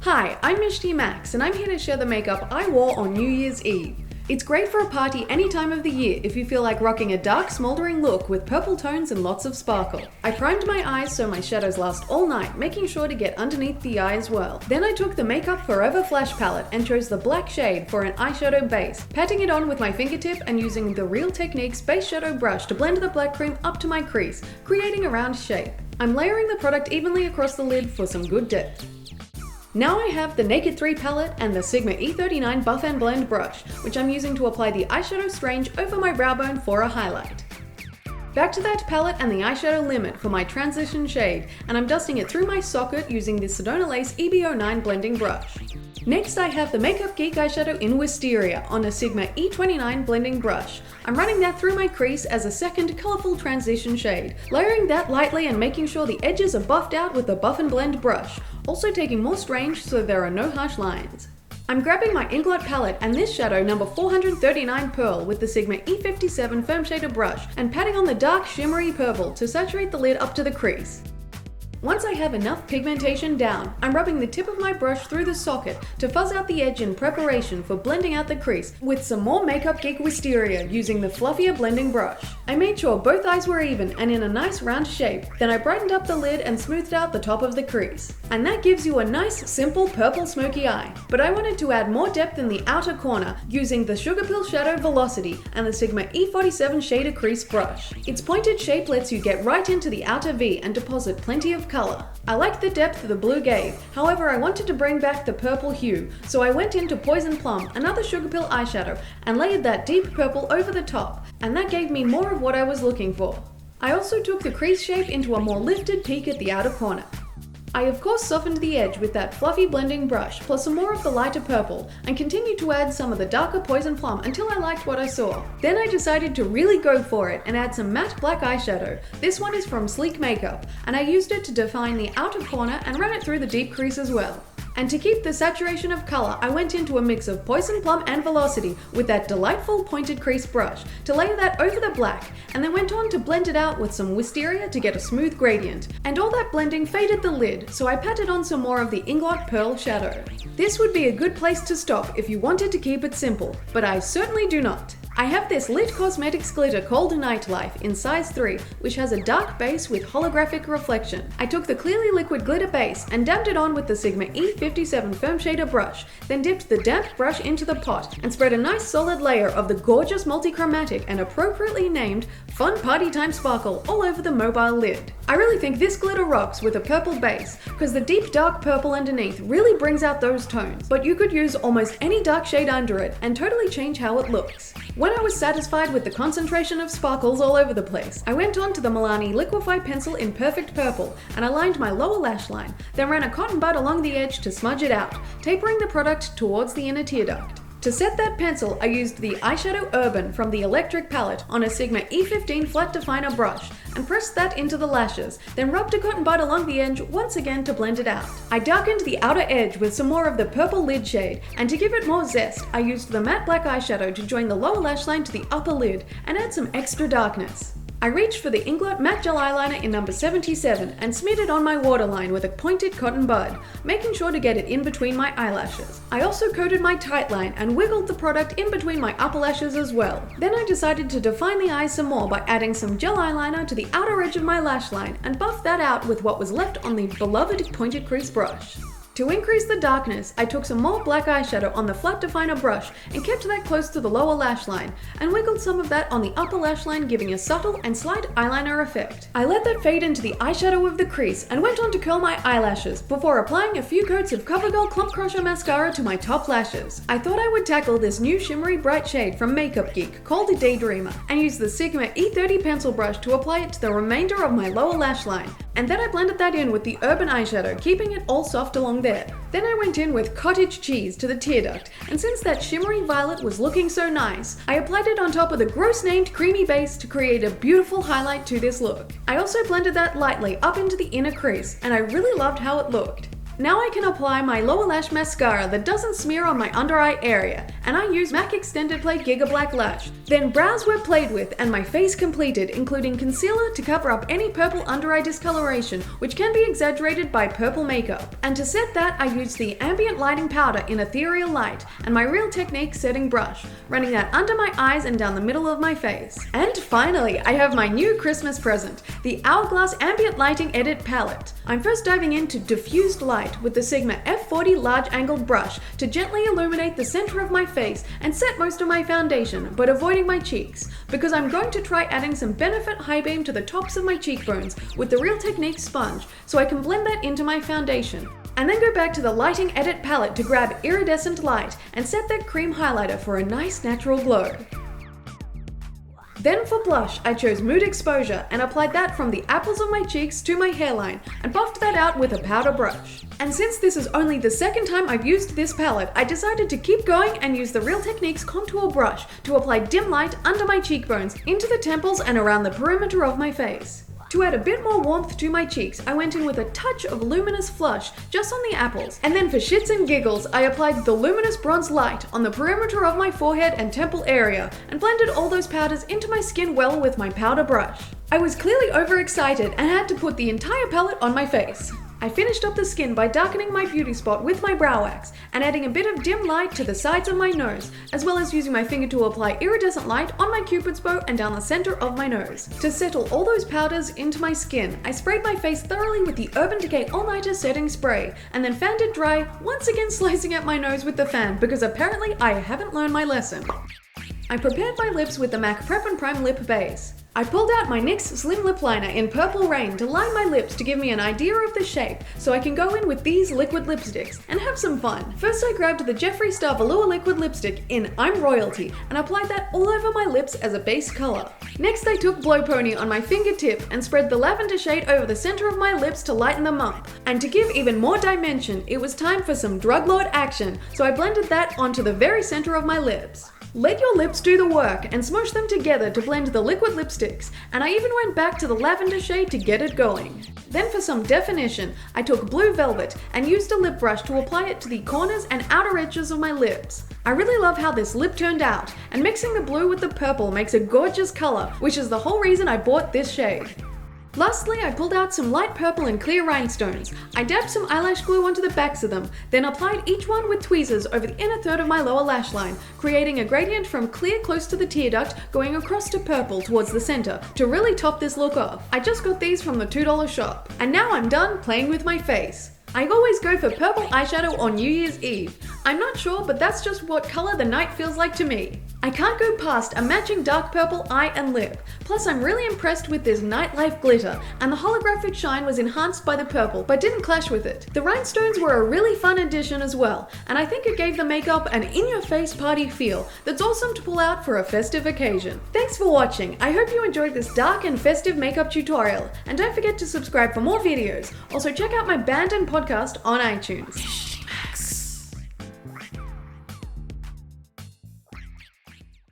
Hi, I'm Mishti Max, and I'm here to share the makeup I wore on New Year's Eve. It's great for a party any time of the year if you feel like rocking a dark, smouldering look with purple tones and lots of sparkle. I primed my eyes so my shadows last all night, making sure to get underneath the eye as well. Then I took the Makeup Forever Flash palette and chose the black shade for an eyeshadow base, patting it on with my fingertip and using the Real Techniques base shadow brush to blend the black cream up to my crease, creating a round shape. I'm layering the product evenly across the lid for some good depth. Now I have the Naked 3 palette and the Sigma E39 Buff and Blend brush, which I'm using to apply the eyeshadow strange over my brow bone for a highlight. Back to that palette and the eyeshadow limit for my transition shade, and I'm dusting it through my socket using the Sedona Lace EB09 blending brush. Next I have the Makeup Geek eyeshadow in Wisteria on a Sigma E29 blending brush. I'm running that through my crease as a second colourful transition shade, layering that lightly and making sure the edges are buffed out with the Buff and Blend brush, also taking more strange so there are no harsh lines. I'm grabbing my Inglot palette and this shadow number 439 Pearl with the Sigma E57 Firm Shader brush and patting on the dark shimmery purple to saturate the lid up to the crease. Once I have enough pigmentation down, I'm rubbing the tip of my brush through the socket to fuzz out the edge in preparation for blending out the crease with some more Makeup Geek Wisteria using the fluffier blending brush. I made sure both eyes were even and in a nice round shape, then I brightened up the lid and smoothed out the top of the crease. And that gives you a nice, simple purple smoky eye. But I wanted to add more depth in the outer corner using the Sugar Pill Shadow Velocity and the Sigma E47 Shader Crease brush. Its pointed shape lets you get right into the outer V and deposit plenty of color. I like the depth the blue gave, however I wanted to bring back the purple hue, so I went into Poison Plum, another Sugar Pill eyeshadow, and layered that deep purple over the top, and that gave me more of what I was looking for. I also took the crease shape into a more lifted peak at the outer corner. I of course softened the edge with that fluffy blending brush plus some more of the lighter purple and continued to add some of the darker Poison Plum until I liked what I saw. Then I decided to really go for it and add some matte black eyeshadow. This one is from Sleek Makeup and I used it to define the outer corner and ran it through the deep crease as well. And to keep the saturation of color, I went into a mix of Poison Plum and Velocity with that delightful pointed crease brush to layer that over the black, and then went on to blend it out with some Wisteria to get a smooth gradient. And all that blending faded the lid, so I patted on some more of the Inglot Pearl shadow. This would be a good place to stop if you wanted to keep it simple, but I certainly do not. I have this Lit Cosmetics glitter called Nightlife in size 3, which has a dark base with holographic reflection. I took the clearly liquid glitter base and dabbed it on with the Sigma E57 Firm Shader brush, then dipped the damp brush into the pot and spread a nice solid layer of the gorgeous multichromatic and appropriately named Fun Party Time Sparkle all over the mobile lid. I really think this glitter rocks with a purple base, because the deep dark purple underneath really brings out those tones, but you could use almost any dark shade under it and totally change how it looks. When I was satisfied with the concentration of sparkles all over the place, I went on to the Milani Liquify pencil in Perfect Purple and aligned my lower lash line, then ran a cotton bud along the edge to smudge it out, tapering the product towards the inner tear duct. To set that pencil, I used the Eyeshadow Urban from the Electric palette on a Sigma E15 flat definer brush and pressed that into the lashes, then rubbed a cotton bud along the edge once again to blend it out. I darkened the outer edge with some more of the purple lid shade, and to give it more zest, I used the matte black eyeshadow to join the lower lash line to the upper lid and add some extra darkness. I reached for the Inglot Matte Gel Eyeliner in number 77 and smeared it on my waterline with a pointed cotton bud, making sure to get it in between my eyelashes. I also coated my tight line and wiggled the product in between my upper lashes as well. Then I decided to define the eyes some more by adding some gel eyeliner to the outer edge of my lash line and buffed that out with what was left on the beloved pointed crease brush. To increase the darkness, I took some more black eyeshadow on the flat definer brush and kept that close to the lower lash line, and wiggled some of that on the upper lash line, giving a subtle and slight eyeliner effect. I let that fade into the eyeshadow of the crease and went on to curl my eyelashes before applying a few coats of CoverGirl Clump Crusher mascara to my top lashes. I thought I would tackle this new shimmery bright shade from Makeup Geek called a Daydreamer and use the Sigma E30 pencil brush to apply it to the remainder of my lower lash line. And then I blended that in with the Urban eyeshadow, keeping it all soft along there. Then I went in with Cottage Cheese to the tear duct, and since that shimmery violet was looking so nice, I applied it on top of the gross named creamy base to create a beautiful highlight to this look. I also blended that lightly up into the inner crease, and I really loved how it looked. Now I can apply my lower lash mascara that doesn't smear on my under eye area, and I use MAC Extended Play Giga Black Lash. Then brows were played with and my face completed, including concealer to cover up any purple under eye discoloration, which can be exaggerated by purple makeup. And to set that, I used the ambient lighting powder in Ethereal Light and my Real Technique setting brush, running that under my eyes and down the middle of my face. And finally, I have my new Christmas present, the Hourglass Ambient Lighting Edit Palette. I'm first diving into diffused light with the Sigma F40 large angled brush to gently illuminate the center of my face and set most of my foundation, but avoiding my cheeks, because I'm going to try adding some Benefit High Beam to the tops of my cheekbones with the Real Technique sponge so I can blend that into my foundation. And then go back to the Lighting Edit palette to grab Iridescent Light and set that cream highlighter for a nice natural glow. Then for blush, I chose Mood Exposure and applied that from the apples of my cheeks to my hairline and buffed that out with a powder brush. And since this is only the second time I've used this palette, I decided to keep going and use the Real Techniques contour brush to apply dim light under my cheekbones, into the temples and around the perimeter of my face. To add a bit more warmth to my cheeks, I went in with a touch of Luminous Flush just on the apples, and then for shits and giggles, I applied the Luminous Bronze Light on the perimeter of my forehead and temple area, and blended all those powders into my skin well with my powder brush. I was clearly overexcited and had to put the entire palette on my face. I finished up the skin by darkening my beauty spot with my brow wax and adding a bit of dim light to the sides of my nose, as well as using my finger to apply iridescent light on my cupid's bow and down the center of my nose. To settle all those powders into my skin, I sprayed my face thoroughly with the Urban Decay All Nighter Setting Spray and then fanned it dry, once again slicing at my nose with the fan because apparently I haven't learned my lesson. I prepared my lips with the MAC Prep and Prime Lip Base. I pulled out my NYX Slim Lip Liner in Purple Rain to line my lips to give me an idea of the shape so I can go in with these liquid lipsticks and have some fun. First I grabbed the Jeffree Star Velour Liquid Lipstick in I'm Royalty and applied that all over my lips as a base color. Next I took Blow Pony on my fingertip and spread the lavender shade over the center of my lips to lighten them up. And to give even more dimension, it was time for some Drug Lord action, so I blended that onto the very center of my lips. Let your lips do the work and smush them together to blend the liquid lipsticks, and I even went back to the lavender shade to get it going. Then for some definition, I took Blue Velvet and used a lip brush to apply it to the corners and outer edges of my lips. I really love how this lip turned out, and mixing the blue with the purple makes a gorgeous color, which is the whole reason I bought this shade. Lastly, I pulled out some light purple and clear rhinestones. I dabbed some eyelash glue onto the backs of them, then applied each one with tweezers over the inner third of my lower lash line, creating a gradient from clear close to the tear duct going across to purple towards the center to really top this look off. I just got these from the $2 shop. And now I'm done playing with my face. I always go for purple eyeshadow on New Year's Eve. I'm not sure, but that's just what color the night feels like to me. I can't go past a matching dark purple eye and lip. Plus I'm really impressed with this nightlife glitter, and the holographic shine was enhanced by the purple, but didn't clash with it. The rhinestones were a really fun addition as well, and I think it gave the makeup an in-your-face party feel that's awesome to pull out for a festive occasion. Thanks for watching. I hope you enjoyed this dark and festive makeup tutorial, and don't forget to subscribe for more videos. Also check out my band and podcast on iTunes.